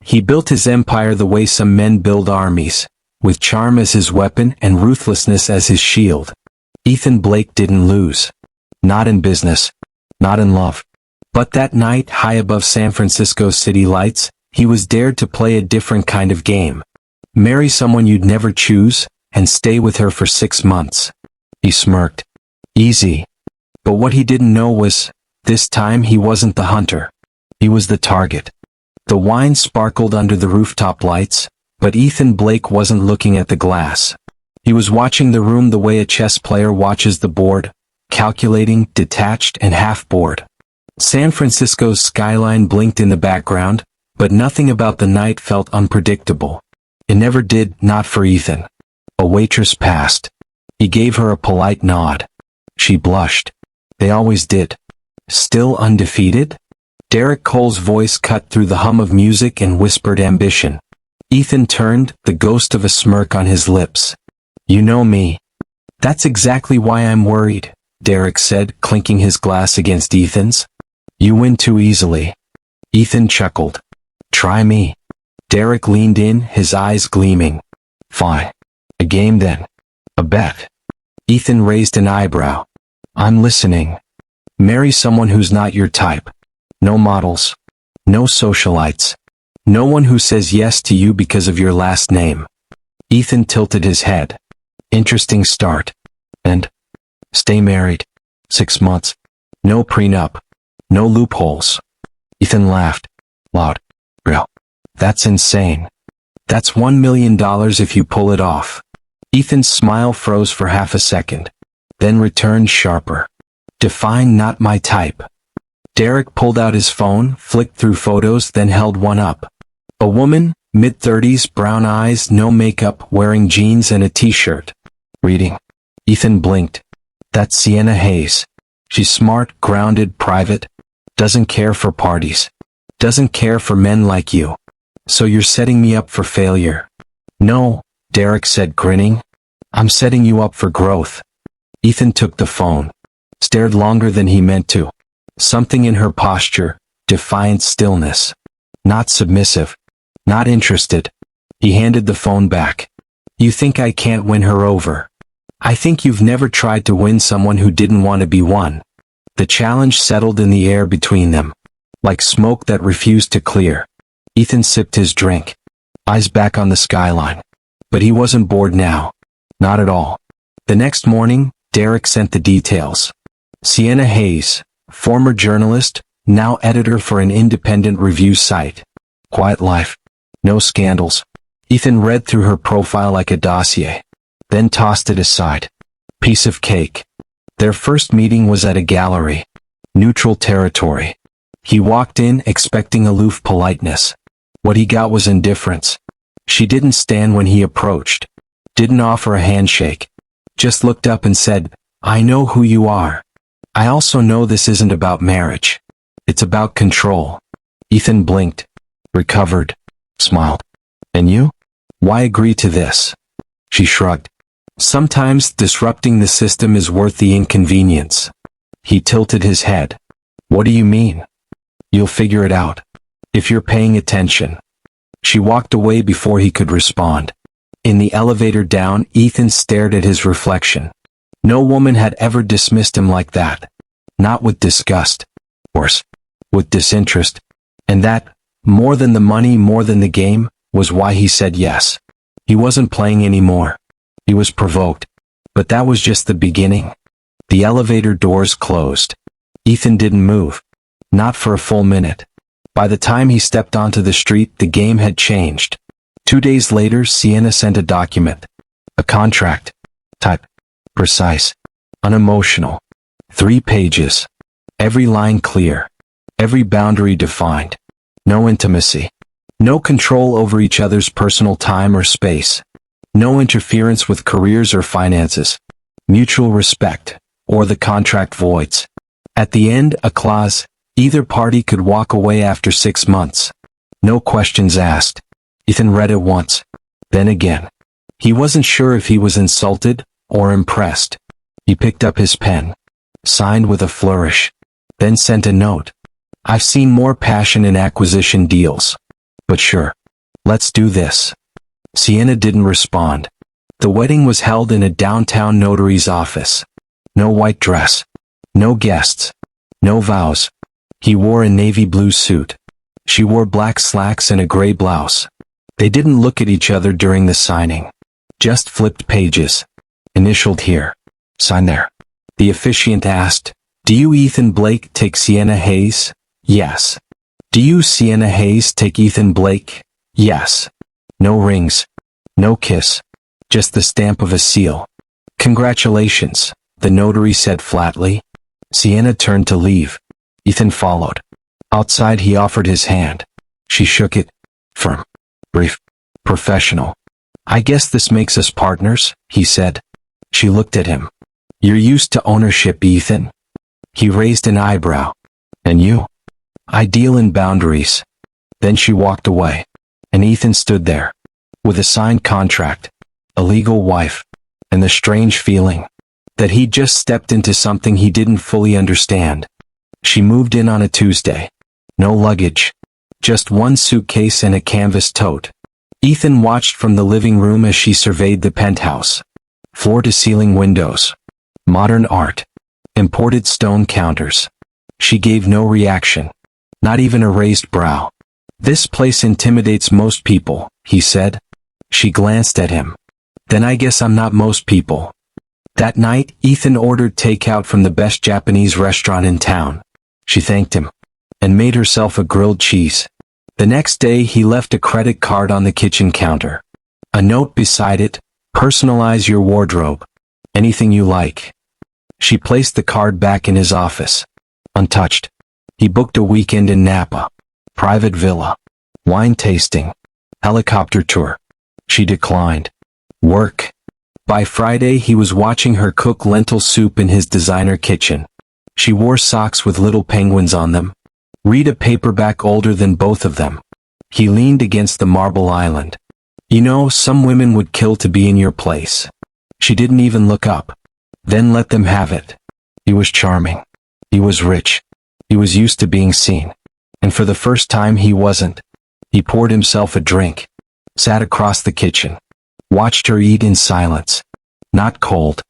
He built his empire the way some men build armies, with charm as his weapon and ruthlessness as his shield. Ethan Blake didn't lose. Not in business. Not in love. But that night, high above San Francisco's city lights, he was dared to play a different kind of game. Marry someone you'd never choose, and stay with her for 6 months. He smirked. Easy. But what he didn't know was, this time he wasn't the hunter. He was the target. The wine sparkled under the rooftop lights, but Ethan Blake wasn't looking at the glass. He was watching the room the way a chess player watches the board, calculating, detached, and half bored. San Francisco's skyline blinked in the background, but nothing about the night felt unpredictable. It never did, not for Ethan. A waitress passed. He gave her a polite nod. She blushed. They always did. Still undefeated? Derek Cole's voice cut through the hum of music and whispered ambition. Ethan turned, the ghost of a smirk on his lips. You know me. That's exactly why I'm worried, Derek said, clinking his glass against Ethan's. You win too easily. Ethan chuckled. Try me. Derek leaned in, his eyes gleaming. Fine. A game then. A bet. Ethan raised an eyebrow. I'm listening. Marry someone who's not your type. No models. No socialites. No one who says yes to you because of your last name. Ethan tilted his head. Interesting start. And? Stay married. 6 months. No prenup. No loopholes. Ethan laughed. Loud. Real. That's insane. That's $1 million if you pull it off. Ethan's smile froze for half a second, then returned sharper. Define not my type. Derek pulled out his phone, flicked through photos, then held one up. A woman, mid-30s, brown eyes, no makeup, wearing jeans and a t-shirt. Reading. Ethan blinked. That's Sienna Hayes. She's smart, grounded, private. Doesn't care for parties. Doesn't care for men like you. So you're setting me up for failure. No, Derek said, grinning. I'm setting you up for growth. Ethan took the phone. Stared longer than he meant to. Something in her posture, defiant stillness. Not submissive. Not interested. He handed the phone back. You think I can't win her over? I think you've never tried to win someone who didn't want to be won. The challenge settled in the air between them, like smoke that refused to clear. Ethan sipped his drink, eyes back on the skyline. But he wasn't bored now. Not at all. The next morning, Derek sent the details. Sienna Hayes, former journalist, now editor for an independent review site. Quiet life. No scandals. Ethan read through her profile like a dossier, then tossed it aside. Piece of cake. Their first meeting was at a gallery. Neutral territory. He walked in expecting aloof politeness. What he got was indifference. She didn't stand when he approached. Didn't offer a handshake. Just looked up and said, I know who you are. I also know this isn't about marriage. It's about control. Ethan blinked, recovered, smiled. And you? Why agree to this? She shrugged. Sometimes disrupting the system is worth the inconvenience. He tilted his head. What do you mean? You'll figure it out. If you're paying attention. She walked away before he could respond. In the elevator down, Ethan stared at his reflection. No woman had ever dismissed him like that. Not with disgust. Worse, with disinterest. And that, more than the money, more than the game, was why he said yes. He wasn't playing anymore. He was provoked. But that was just the beginning. The elevator doors closed. Ethan didn't move. Not for a full minute. By the time he stepped onto the street, the game had changed. 2 days later, Sienna sent a document. A contract. Type. Precise. Unemotional. 3 pages. Every line clear. Every boundary defined. No intimacy. No control over each other's personal time or space. No interference with careers or finances. Mutual respect, or the contract voids. At the end, a clause. Either party could walk away after 6 months. No questions asked. Ethan read it once. Then again. He wasn't sure if he was insulted or impressed. He picked up his pen. Signed with a flourish. Then sent a note. I've seen more passion in acquisition deals. But sure. Let's do this. Sienna didn't respond. The wedding was held in a downtown notary's office. No white dress. No guests. No vows. He wore a navy blue suit. She wore black slacks and a gray blouse. They didn't look at each other during the signing. Just flipped pages. Initialed here. Sign there. The officiant asked, "Do you, Ethan Blake, take Sienna Hayes?" "Yes." "Do you, Sienna Hayes, take Ethan Blake?" "Yes." No rings. No kiss. Just the stamp of a seal. "Congratulations," the notary said flatly. Sienna turned to leave. Ethan followed. Outside he offered his hand. She shook it. Firm. Brief. Professional. "I guess this makes us partners," he said. She looked at him. "You're used to ownership, Ethan." He raised an eyebrow. "And you?" "I deal in boundaries." Then she walked away. And Ethan stood there. With a signed contract. A legal wife. And the strange feeling. That he'd just stepped into something he didn't fully understand. She moved in on a Tuesday. No luggage. Just one suitcase and a canvas tote. Ethan watched from the living room as she surveyed the penthouse. Floor-to-ceiling windows. Modern art. Imported stone counters. She gave no reaction. Not even a raised brow. "This place intimidates most people," he said. She glanced at him. "Then I guess I'm not most people." That night, Ethan ordered takeout from the best Japanese restaurant in town. She thanked him. And made herself a grilled cheese. The next day he left a credit card on the kitchen counter. A note beside it, "Personalize your wardrobe. Anything you like." She placed the card back in his office. Untouched. He booked a weekend in Napa. Private villa. Wine tasting. Helicopter tour. She declined. Work. By Friday he was watching her cook lentil soup in his designer kitchen. She wore socks with little penguins on them. Read a paperback older than both of them. He leaned against the marble island. "You know, some women would kill to be in your place." She didn't even look up. Then let them have it. He was charming. He was rich. He was used to being seen. And for the first time he wasn't. He poured himself a drink. Sat across the kitchen. Watched her eat in silence. Not cold.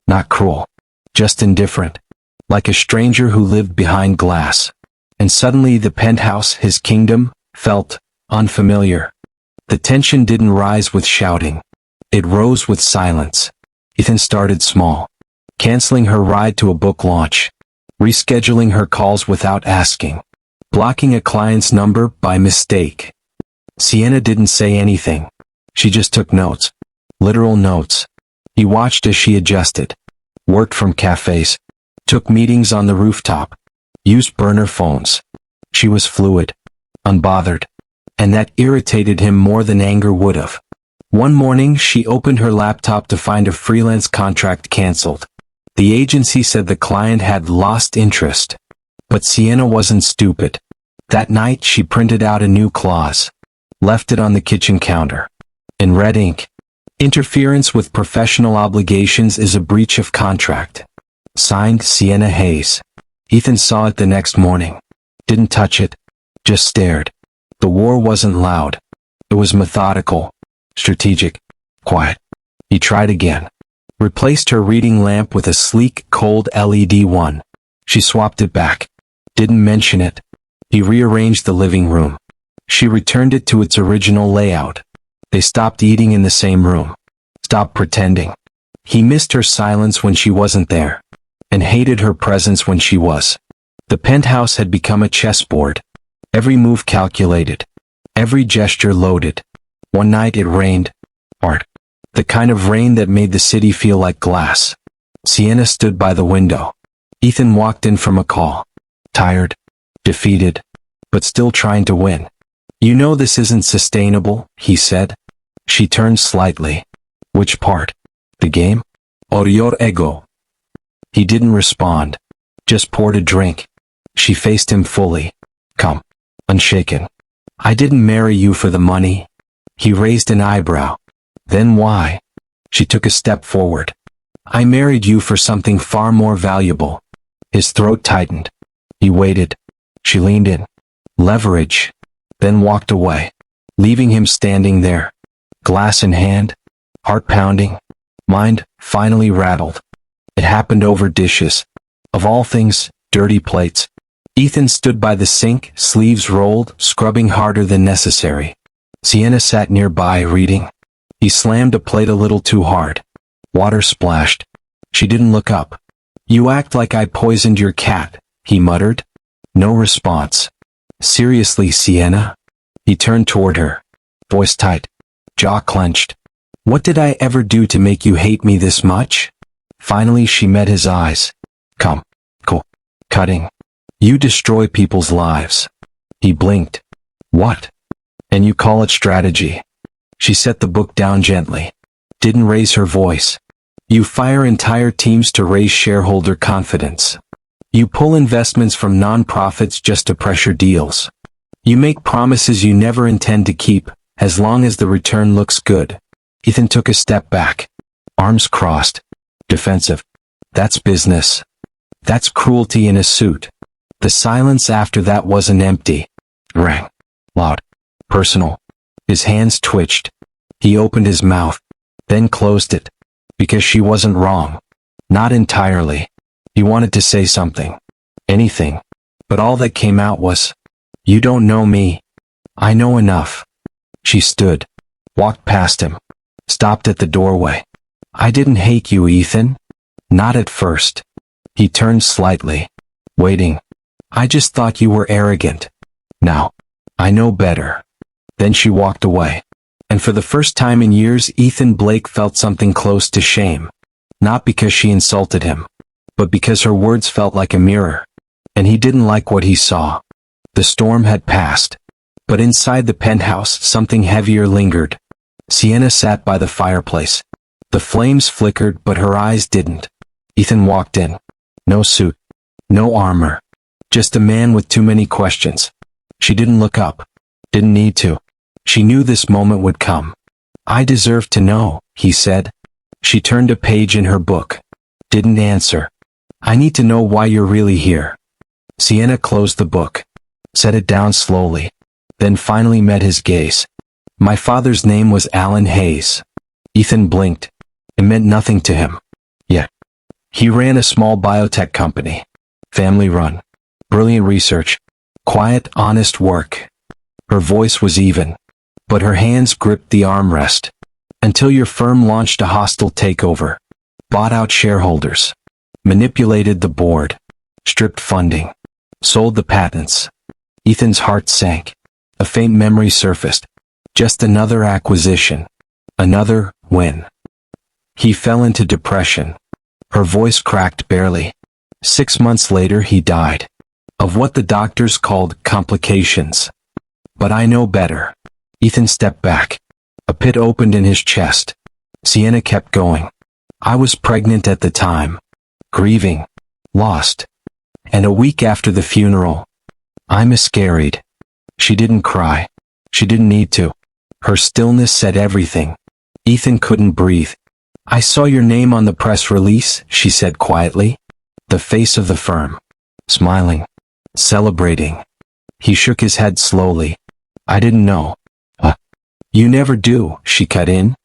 Not cruel. Just indifferent. Like a stranger who lived behind glass. And suddenly the penthouse, his kingdom, felt unfamiliar. The tension didn't rise with shouting. It rose with silence. Ethan started small. Canceling her ride to a book launch. Rescheduling her calls without asking. Blocking a client's number by mistake. Sienna didn't say anything. She just took notes. Literal notes. He watched as she adjusted. Worked from cafes. Took meetings on the rooftop. Used burner phones. She was fluid. Unbothered. And that irritated him more than anger would have. One morning she opened her laptop to find a freelance contract canceled. The agency said the client had lost interest. But Sienna wasn't stupid. That night she printed out a new clause. Left it on the kitchen counter. In red ink. Interference with professional obligations is a breach of contract. Signed, Sienna Hayes. Ethan saw it the next morning. Didn't touch it. Just stared. The war wasn't loud. It was methodical. Strategic. Quiet. He tried again. Replaced her reading lamp with a sleek, cold LED one. She swapped it back. Didn't mention it. He rearranged the living room. She returned it to its original layout. They stopped eating in the same room. Stopped pretending. He missed her silence when she wasn't there. And hated her presence when she was. The penthouse had become a chessboard. Every move calculated. Every gesture loaded. One night it rained. Art. The kind of rain that made the city feel like glass. Sienna stood by the window. Ethan walked in from a call. Tired. Defeated. But still trying to win. "You know this isn't sustainable," he said. She turned slightly. "Which part? The game? Or your ego?" He didn't respond. Just poured a drink. She faced him fully. Calm. Unshaken. "I didn't marry you for the money." He raised an eyebrow. "Then why?" She took a step forward. "I married you for something far more valuable." His throat tightened. He waited. She leaned in. Leverage. Then walked away. leaving him standing there, glass in hand, heart pounding, mind finally rattled. It happened over dishes. Of all things, dirty plates. Ethan stood by the sink, sleeves rolled, scrubbing harder than necessary. Sienna sat nearby, reading. He slammed a plate a little too hard. Water splashed. She didn't look up. "You act like I poisoned your cat," he muttered. No response. "Seriously, Sienna?" He turned toward her. Voice tight. Jaw clenched. "What did I ever do to make you hate me this much?" Finally she met his eyes. "Come. Cool. Cutting. You destroy people's lives." He blinked. "What? And you call it strategy?" She set the book down gently. Didn't raise her voice. "You fire entire teams to raise shareholder confidence. You pull investments from non-profits just to pressure deals. You make promises you never intend to keep, as long as the return looks good." Ethan took a step back. Arms crossed. Defensive. "That's business. That's cruelty in a suit." The silence after that wasn't empty. Rang. Loud. Personal. His hands twitched. He opened his mouth, then closed it. Because she wasn't wrong. Not entirely. He wanted to say something. Anything. But all that came out was, "You don't know me. I know enough." She stood. Walked past him. Stopped at the doorway. "I didn't hate you, Ethan. Not at first." He turned slightly. Waiting. "I just thought you were arrogant. Now, I know better." Then she walked away. And for the first time in years, Ethan Blake felt something close to shame. Not because she insulted him, but because her words felt like a mirror. And he didn't like what he saw. The storm had passed. But inside the penthouse, something heavier lingered. Sienna sat by the fireplace. The flames flickered, but her eyes didn't. Ethan walked in. No suit. No armor. Just a man with too many questions. She didn't look up. Didn't need to. She knew this moment would come. "I deserve to know," he said. She turned a page in her book. Didn't answer. "I need to know why you're really here." Sienna closed the book. Set it down slowly. Then finally met his gaze. "My father's name was Alan Hayes." Ethan blinked. It meant nothing to him. Yet. He ran a small biotech company. Family run. Brilliant research. Quiet, honest work. Her voice was even. But her hands gripped the armrest. "Until your firm launched a hostile takeover. Bought out shareholders. Manipulated the board. Stripped funding. Sold the patents." Ethan's heart sank. A faint memory surfaced. Just another acquisition. Another win. He fell into depression. Her voice cracked barely. 6 months later he died. Of what the doctors called complications. "But I know better." Ethan stepped back. A pit opened in his chest. Sienna kept going. "I was pregnant at the time. Grieving. Lost. And a week after the funeral, I miscarried." She didn't cry. She didn't need to. Her stillness said everything. Ethan couldn't breathe. "I saw your name on the press release," she said quietly. The face of the firm. Smiling. Celebrating. He shook his head slowly. "I didn't know." "You never do," she cut in.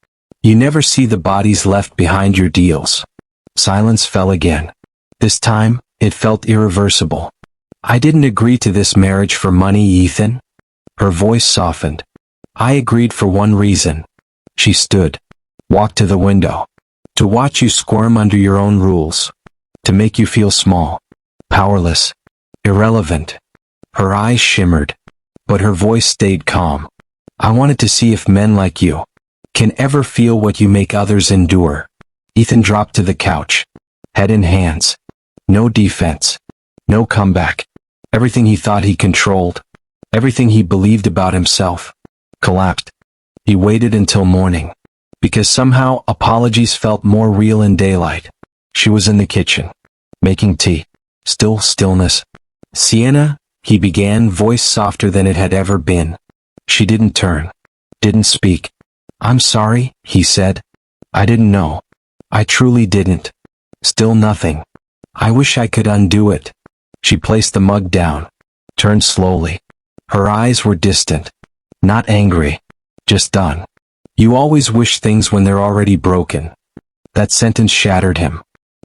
"You never see the bodies left behind your deals." Silence fell again. This time, it felt irreversible. "I didn't agree to this marriage for money, Ethan." Her voice softened. "I agreed for one reason." She stood. Walked to the window. "To watch you squirm under your own rules. To make you feel small. Powerless. Irrelevant." Her eyes shimmered. But her voice stayed calm. "I wanted to see if men like you can ever feel what you make others endure." Ethan dropped to the couch. Head in hands. No defense. No comeback. Everything he thought he controlled. Everything he believed about himself. Collapsed. He waited until morning. Because somehow apologies felt more real in daylight. She was in the kitchen. Making tea. Still stillness. "Sienna," he began, voice softer than it had ever been. She didn't turn. Didn't speak. "I'm sorry," he said. "I didn't know. I truly didn't." Still nothing. "I wish I could undo it." She placed the mug down. Turned slowly. Her eyes were distant. Not angry. Just done. You always wish things when they're already broken. That sentence shattered him.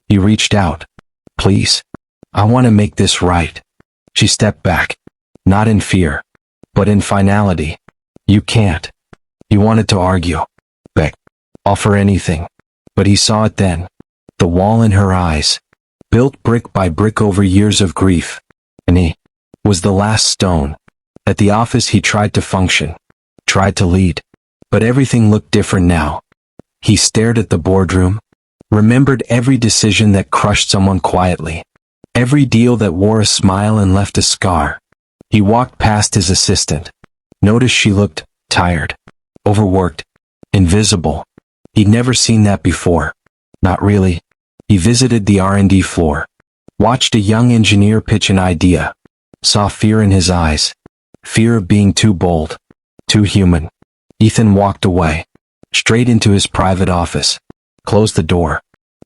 He reached out. Please. I want to make this right. She stepped back. Not in fear, but in finality. You can't. He wanted to argue. Beg. Offer anything. But he saw it then. The wall in her eyes. Built brick by brick over years of grief. And he was the last stone. At the office he tried to function. Tried to lead. But everything looked different now. He stared at the boardroom. Remembered every decision that crushed someone quietly. Every deal that wore a smile and left a scar. He walked past his assistant. Noticed she looked tired. Overworked. Invisible. He'd never seen that before. Not really. He visited the R&D floor. Watched a young engineer pitch an idea. Saw fear in his eyes. Fear of being too bold. Too human. Ethan walked away. Straight into his private office. Closed the door.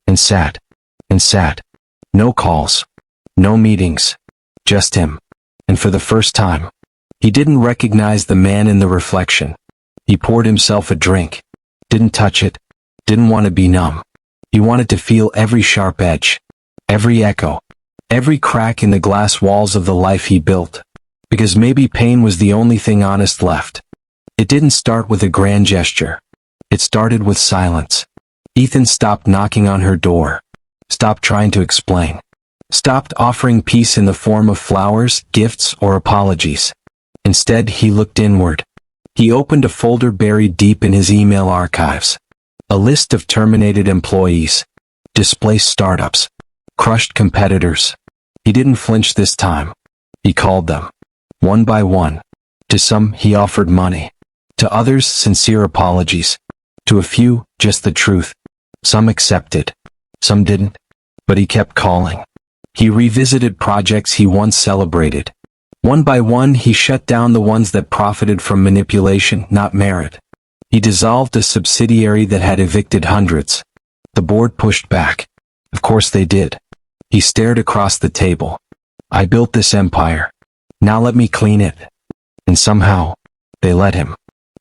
And sat. And sat. No calls. No meetings. Just him. And for the first time, he didn't recognize the man in the reflection. He poured himself a drink. Didn't touch it. Didn't want to be numb. He wanted to feel every sharp edge. Every echo. Every crack in the glass walls of the life he built. Because maybe pain was the only thing honest left. It didn't start with a grand gesture. It started with silence. Ethan stopped knocking on her door. Stopped trying to explain. Stopped offering peace in the form of flowers, gifts, or apologies. Instead, he looked inward. He opened a folder buried deep in his email archives. A list of terminated employees. Displaced startups. Crushed competitors. He didn't flinch this time. He called them. One by one. To some, he offered money. To others, sincere apologies. To a few, just the truth. Some accepted. Some didn't. But he kept calling. He revisited projects he once celebrated. One by one, he shut down the ones that profited from manipulation, not merit. He dissolved a subsidiary that had evicted hundreds. The board pushed back. Of course they did. He stared across the table. I built this empire. Now let me clean it. And somehow, they let him.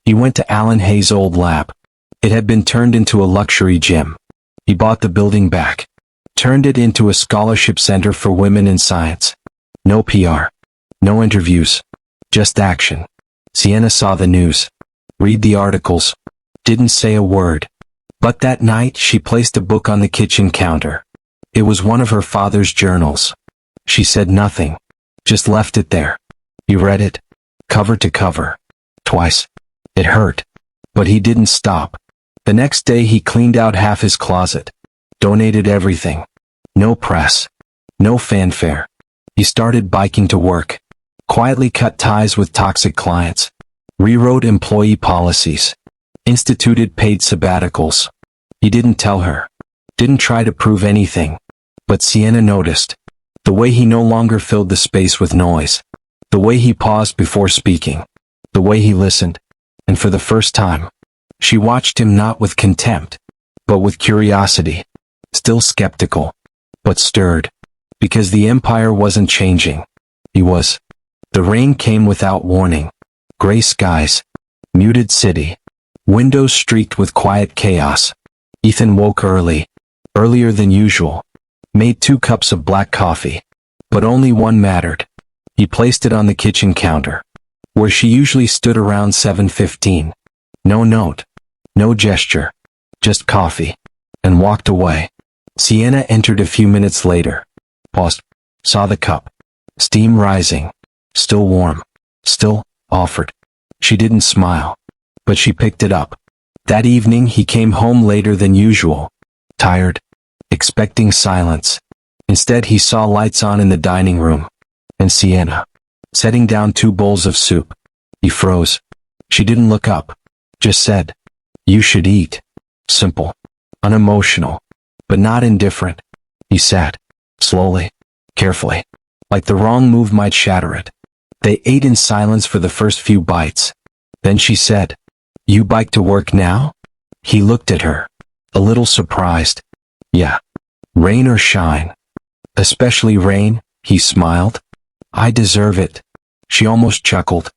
He went to Alan Hayes' old lab. It had been turned into a luxury gym. He bought the building back. Turned it into a scholarship center for women in science. No PR. No interviews. Just action. Sienna saw the news. Read the articles. Didn't say a word. But that night she placed a book on the kitchen counter. It was one of her father's journals. She said nothing. Just left it there. He read it. Cover to cover. Twice. It hurt. But he didn't stop. The next day he cleaned out half his closet. Donated everything. No press. No fanfare. He started biking to work. Quietly cut ties with toxic clients. Rewrote employee policies. Instituted paid sabbaticals. He didn't tell her. Didn't try to prove anything. But Sienna noticed. The way he no longer filled the space with noise. The way he paused before speaking. The way he listened. And for the first time, she watched him not with contempt, but with curiosity. Still skeptical, but stirred. Because the empire wasn't changing. He was. The rain came without warning. Gray skies. Muted city. Windows streaked with quiet chaos. Ethan woke early. Earlier than usual. Made 2 cups of black coffee. But only one mattered. He placed it on the kitchen counter, where she usually stood around 7:15. No note. No gesture. Just coffee. And walked away. Sienna entered a few minutes later. Paused. Saw the cup. Steam rising. Still warm. Still, offered. She didn't smile. But she picked it up. That evening he came home later than usual. Tired. Expecting silence. Instead he saw lights on in the dining room. And Sienna. Setting down 2 bowls of soup. He froze. She didn't look up. Just said, "You should eat." Simple. Unemotional. But not indifferent. He sat. Slowly. Carefully. Like the wrong move might shatter it. They ate in silence for the first few bites. Then she said, "You bike to work now?" He looked at her. A little surprised. "Yeah. Rain or shine." "Especially rain," he smiled. "I deserve it." She almost chuckled.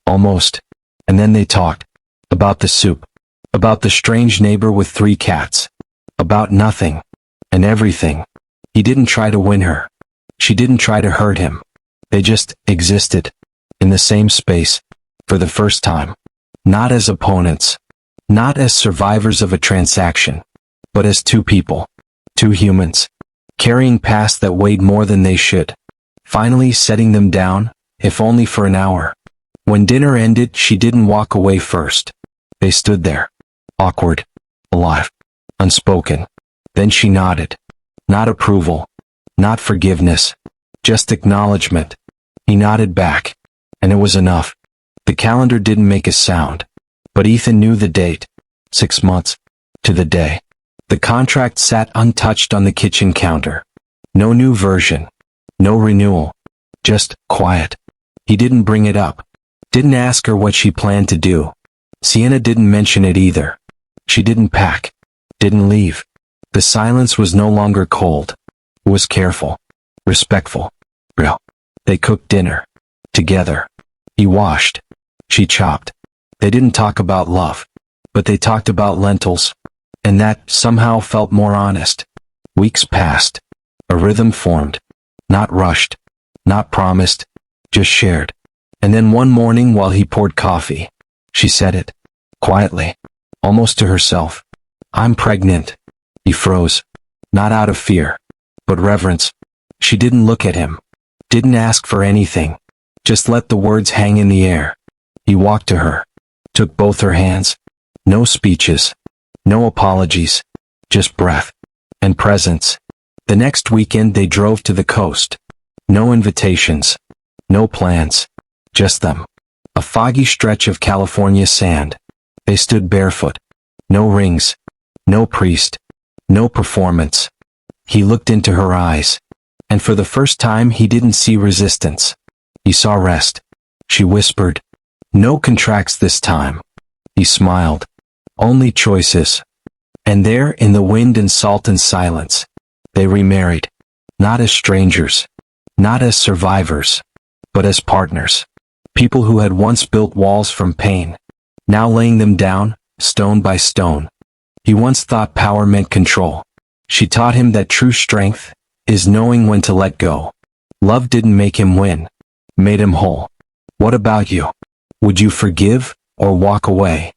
Almost. And then they talked. About the soup. About the strange neighbor with 3 cats. About nothing. And everything. He didn't try to win her. She didn't try to hurt him. They just existed. In the same space. For the first time. Not as opponents. Not as survivors of a transaction. But as 2 people. 2 humans. Carrying past that weighed more than they should. Finally setting them down, if only for an hour. When dinner ended, she didn't walk away first. They stood there. Awkward. Alive. Unspoken. Then she nodded. Not approval. Not forgiveness. Just acknowledgement. He nodded back. And it was enough. The calendar didn't make a sound. But Ethan knew the date. 6 months. To the day. The contract sat untouched on the kitchen counter. No new version. No renewal. Just quiet. He didn't bring it up. Didn't ask her what she planned to do. Sienna didn't mention it either. She didn't pack. Didn't leave. The silence was no longer cold. It was careful. Respectful. Real. They cooked dinner. Together. He washed. She chopped. They didn't talk about love. But they talked about lentils. And that somehow felt more honest. Weeks passed. A rhythm formed. Not rushed. Not promised. Just shared. And then one morning while he poured coffee, she said it. Quietly. Almost to herself. I'm pregnant. He froze. Not out of fear. But reverence. She didn't look at him. Didn't ask for anything. Just let the words hang in the air. He walked to her. Took both her hands. No speeches. No apologies. Just breath. And presence. The next weekend they drove to the coast. No invitations. No plans. Just them. A foggy stretch of California sand. They stood barefoot. No rings. No priest. No performance. He looked into her eyes. And for the first time he didn't see resistance. He saw rest. She whispered. No contracts this time. He smiled. Only choices. And there, in the wind and salt and silence, they remarried. Not as strangers. Not as survivors. But as partners. People who had once built walls from pain. Now laying them down, stone by stone. He once thought power meant control. She taught him that true strength is knowing when to let go. Love didn't make him win. Made him whole. What about you? Would you forgive or walk away?